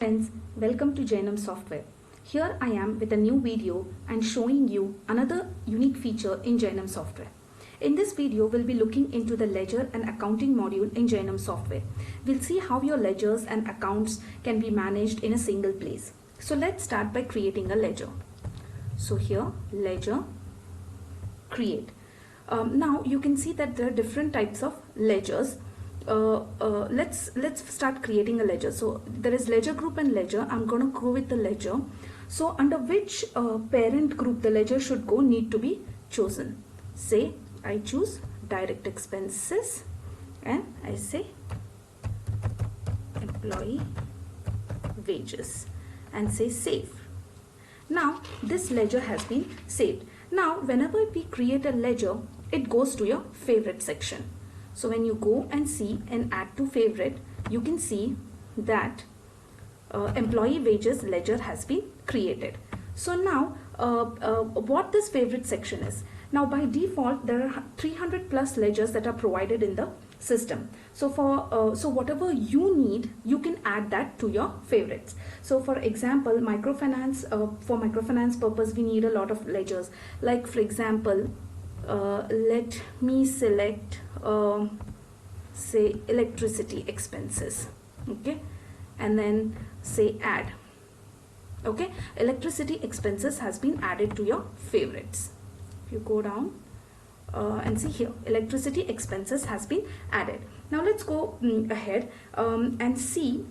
Friends, welcome to Jainam Software. Here I am with a new video and showing you another unique feature in Jainam Software. In this video, we'll be looking into the ledger and accounting module in Jainam Software. We'll see how your ledgers and accounts can be managed in a single place. So let's start by creating a ledger. So here, ledger, create. Now you can see that there are different types of ledgers. Let's start creating a ledger. So there is ledger group and ledger. I'm going to go with the ledger. So under which parent group the ledger should go need to be chosen. Say I choose direct expenses and I say employee wages and say save. Now this ledger has been saved. Now whenever we create a ledger, it goes to your favorite section. So when you go and see and add to favorite, you can see that employee wages ledger has been created. So now what this favorite section is. Now by default there are 300 plus ledgers that are provided in the system. So for whatever you need, you can add that to your favorites. So for example, microfinance, for microfinance purpose we need a lot of ledgers. Like for example, let me select say electricity expenses, okay, and then say add. Okay, electricity expenses has been added to your favorites. If you go down and see here, electricity expenses has been added. Now let's go ahead and see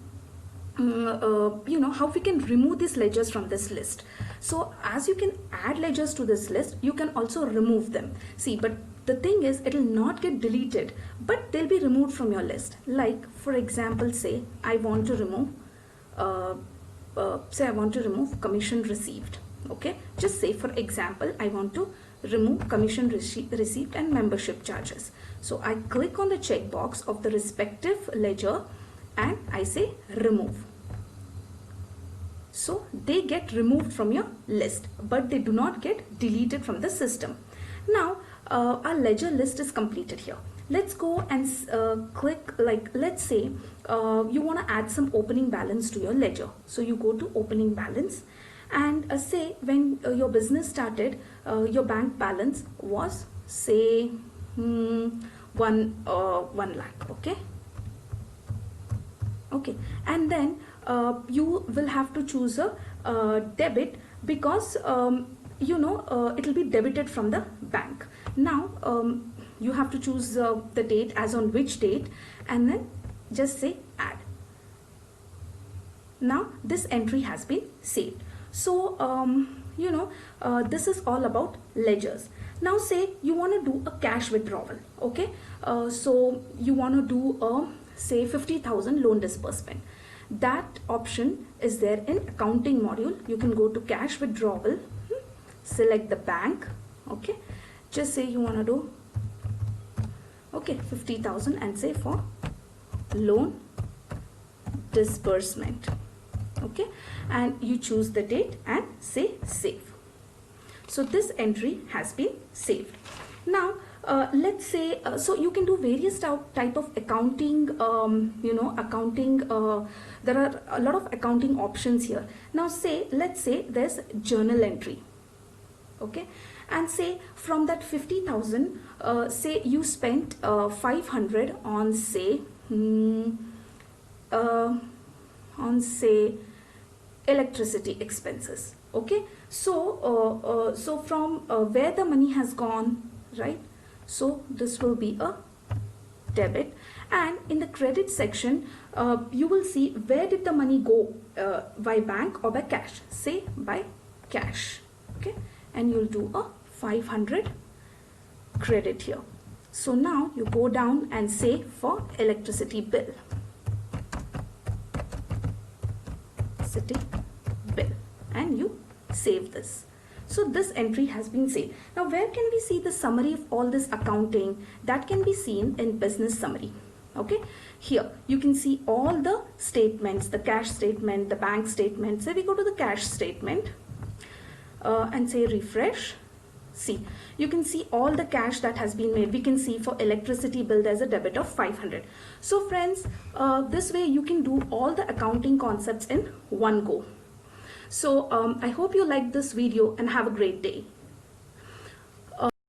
how we can remove these ledgers from this list. So as you can add ledgers to this list, you can also remove them. See, but the thing is, it will not get deleted, but they'll be removed from your list. Like for example, say I want to remove commission received. Okay, just say for example I want to remove commission received and membership charges. So I click on the checkbox of the respective ledger and I say remove. So they get removed from your list, but they do not get deleted from the system. Now our ledger list is completed here. Let's go and click, like let's say you want to add some opening balance to your ledger. So you go to opening balance and say when your business started, your bank balance was say 1 lakh. Okay, and then you will have to choose a debit because it will be debited from the bank. Now you have to choose the date, as on which date, and then just say add. Now this entry has been saved. So this is all about ledgers. Now say you want to do a cash withdrawal. Okay, so you want to do say 50,000 loan disbursement. That option is there in accounting module. You can go to cash withdrawal, select the bank. Okay, just say you want to do 50,000 and say for loan disbursement. Okay, and you choose the date and say save. So this entry has been saved. Now let's say so you can do various type of accounting. There are a lot of accounting options here. Now let's say there's journal entry. Okay, and say from that 50,000, say you spent 500 on say electricity expenses. Okay, so from where the money has gone, right? So this will be a debit, and in the credit section you will see where did the money go, by bank or by cash. Say by cash. Okay, and you'll do a 500 credit here. So now you go down and say for electricity bill, and you save this. So this entry has been saved. Now where can we see the summary of all this accounting? That can be seen in business summary. Okay, here you can see all the statements, the cash statement, the bank statement. So we go to the cash statement and say refresh, See, you can see all the cash that has been made. We can see for electricity bill there's a debit of 500. So friends, this way you can do all the accounting concepts in one go. So I hope you liked this video and have a great day.